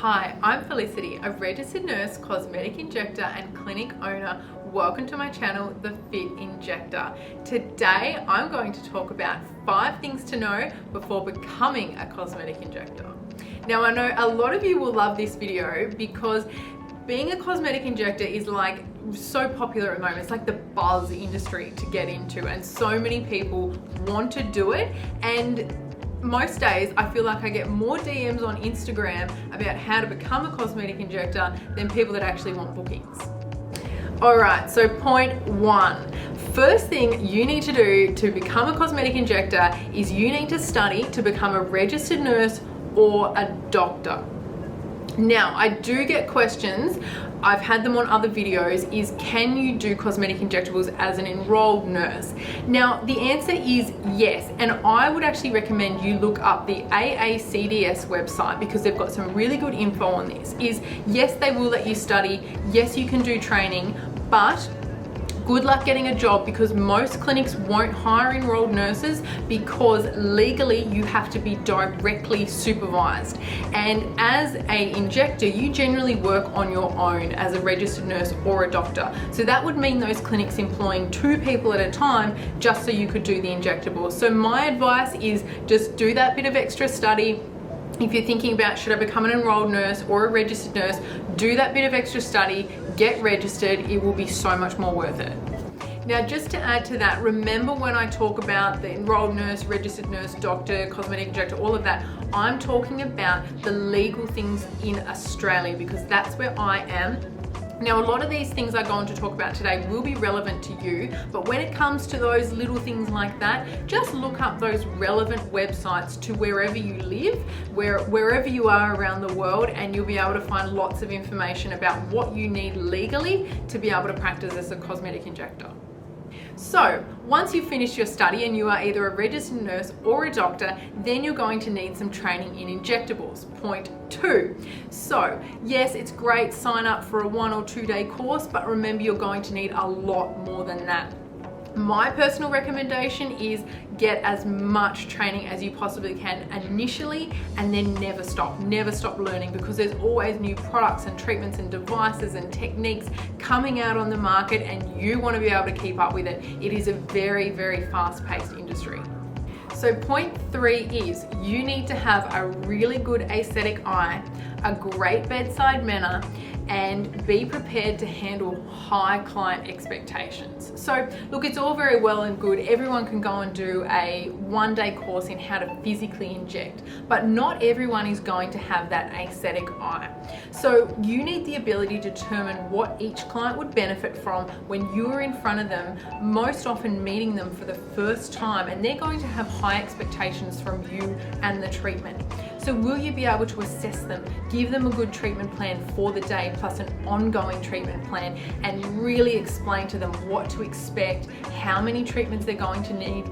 Hi, I'm Felicity, a registered nurse, cosmetic injector and clinic owner. Welcome to my channel, The Fit Injector. Today, I'm going to talk about 5 things to know before becoming a cosmetic injector. Now, I know a lot of you will love this video because being a cosmetic injector is like so popular at the moment. It's like the buzz industry to get into, and so many people want to do it. And most days I feel like I get more DMs on Instagram about how to become a cosmetic injector than people that actually want bookings. Alright, so point 1. First thing you need to do to become a cosmetic injector is you need to study to become a registered nurse or a doctor. Now, I do get questions, I've had them on other videos, is can you do cosmetic injectables as an enrolled nurse? Now, the answer is yes, and I would actually recommend you look up the AACDS website because they've got some really good info on this. Yes, they will let you study, yes, you can do training, but good luck getting a job because most clinics won't hire enrolled nurses because legally you have to be directly supervised. And as an injector, you generally work on your own as a registered nurse or a doctor. So that would mean those clinics employing 2 people at a time just so you could do the injectables. So my advice is just do that bit of extra study. If you're thinking about should I become an enrolled nurse or a registered nurse, do that bit of extra study, get registered, it will be so much more worth it. Now, just to add to that, remember when I talk about the enrolled nurse, registered nurse, doctor, cosmetic injector, all of that, I'm talking about the legal things in Australia because that's where I am. Now, a lot of these things I'm going to talk about today will be relevant to you, but when it comes to those little things like that, just look up those relevant websites to wherever you live, wherever you are around the world, and you'll be able to find lots of information about what you need legally to be able to practice as a cosmetic injector. So, once you've finished your study and you are either a registered nurse or a doctor, then you're going to need some training in injectables. Point 2. So, yes, it's great, sign up for a 1 or 2 day course, but remember you're going to need a lot more than that. My personal recommendation is get as much training as you possibly can initially and then never stop learning because there's always new products and treatments and devices and techniques coming out on the market and you want to be able to keep up with it. It is a very, very fast-paced industry. So point 3 is you need to have a really good aesthetic eye, a great bedside manner, and be prepared to handle high client expectations. So look, it's all very well and good. Everyone can go and do a 1-day course in how to physically inject, but not everyone is going to have that aesthetic eye. So you need the ability to determine what each client would benefit from when you are in front of them, most often meeting them for the first time, and they're going to have high expectations from you and the treatment. So will you be able to assess them, give them a good treatment plan for the day plus an ongoing treatment plan, and really explain to them what to expect, how many treatments they're going to need.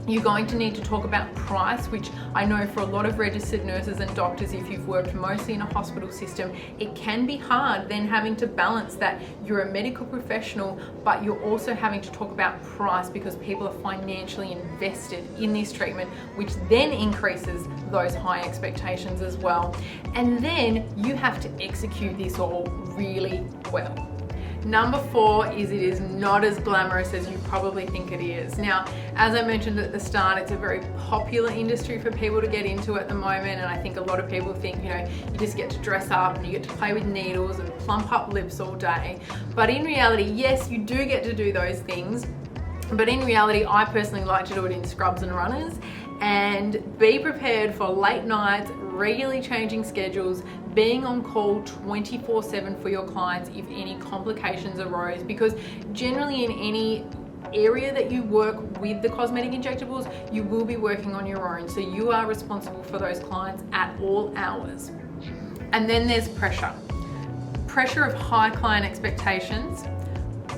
You're going to need to talk about price, which I know for a lot of registered nurses and doctors, if you've worked mostly in a hospital system, it can be hard then having to balance that you're a medical professional, but you're also having to talk about price because people are financially invested in this treatment, which then increases those high expectations as well. And then you have to execute this all really well. Number 4 is it is not as glamorous as you probably think it is. Now, as I mentioned at the start, it's a very popular industry for people to get into at the moment, and I think a lot of people think, you just get to dress up and you get to play with needles and plump up lips all day. But in reality, yes, you do get to do those things, but in reality, I personally like to do it in scrubs and runners, and be prepared for late nights, regularly changing schedules, being on call 24/7 for your clients if any complications arose, because generally in any area that you work with the cosmetic injectables, you will be working on your own, so you are responsible for those clients at all hours. And then there's pressure of high client expectations,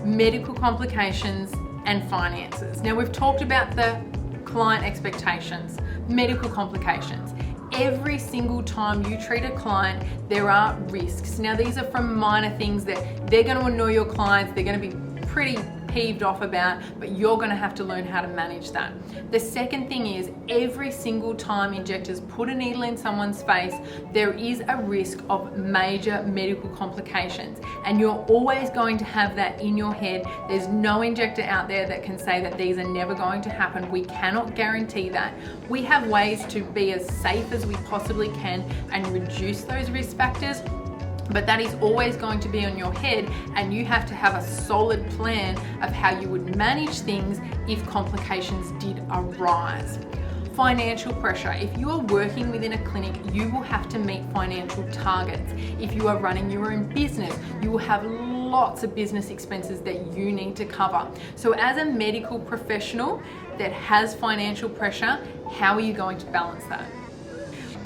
medical complications, and finances. Now, we've talked about the client expectations, medical complications. Every single time you treat a client, there are risks. Now, these are from minor things that they're going to annoy your clients, they're going to be pretty peeved off about, but you're gonna have to learn how to manage that. The second thing is, every single time injectors put a needle in someone's face, there is a risk of major medical complications, and you're always going to have that in your head. There's no injector out there that can say that these are never going to happen. We cannot guarantee that. We have ways to be as safe as we possibly can and reduce those risk factors, but that is always going to be on your head, and you have to have a solid plan of how you would manage things if complications did arise. Financial pressure. If you are working within a clinic, you will have to meet financial targets. If you are running your own business, you will have lots of business expenses that you need to cover. So as a medical professional that has financial pressure, how are you going to balance that?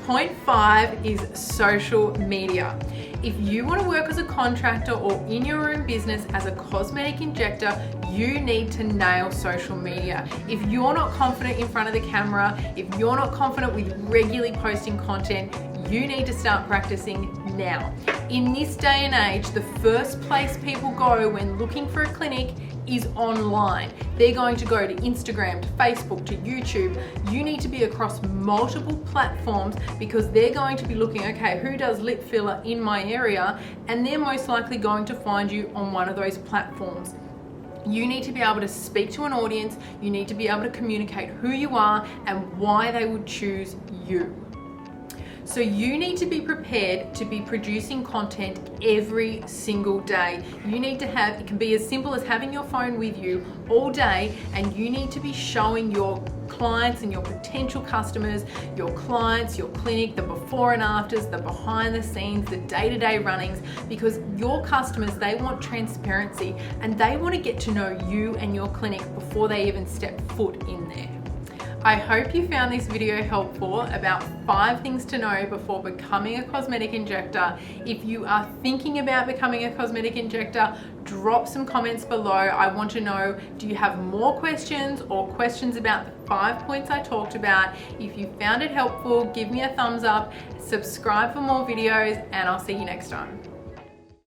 Point 5 is social media. If you want to work as a contractor or in your own business as a cosmetic injector, you need to nail social media. If you're not confident in front of the camera, if you're not confident with regularly posting content, you need to start practicing now. In this day and age, the first place people go when looking for a clinic is online. They're going to go to Instagram, to Facebook, to YouTube. You need to be across multiple platforms because they're going to be looking, okay, who does lip filler in my area? And they're most likely going to find you on one of those platforms. You need to be able to speak to an audience. You need to be able to communicate who you are and why they would choose you. So you need to be prepared to be producing content every single day. You need to have, it can be as simple as having your phone with you all day, and you need to be showing your clients and your potential customers, your clients, your clinic, the before and afters, the behind the scenes, the day-to-day runnings, because your customers, they want transparency and they want to get to know you and your clinic before they even step foot in there. I hope you found this video helpful about 5 things to know before becoming a cosmetic injector. If you are thinking about becoming a cosmetic injector, drop some comments below. I want to know, do you have more questions or questions about the 5 points I talked about? If you found it helpful, give me a thumbs up, subscribe for more videos, and I'll see you next time.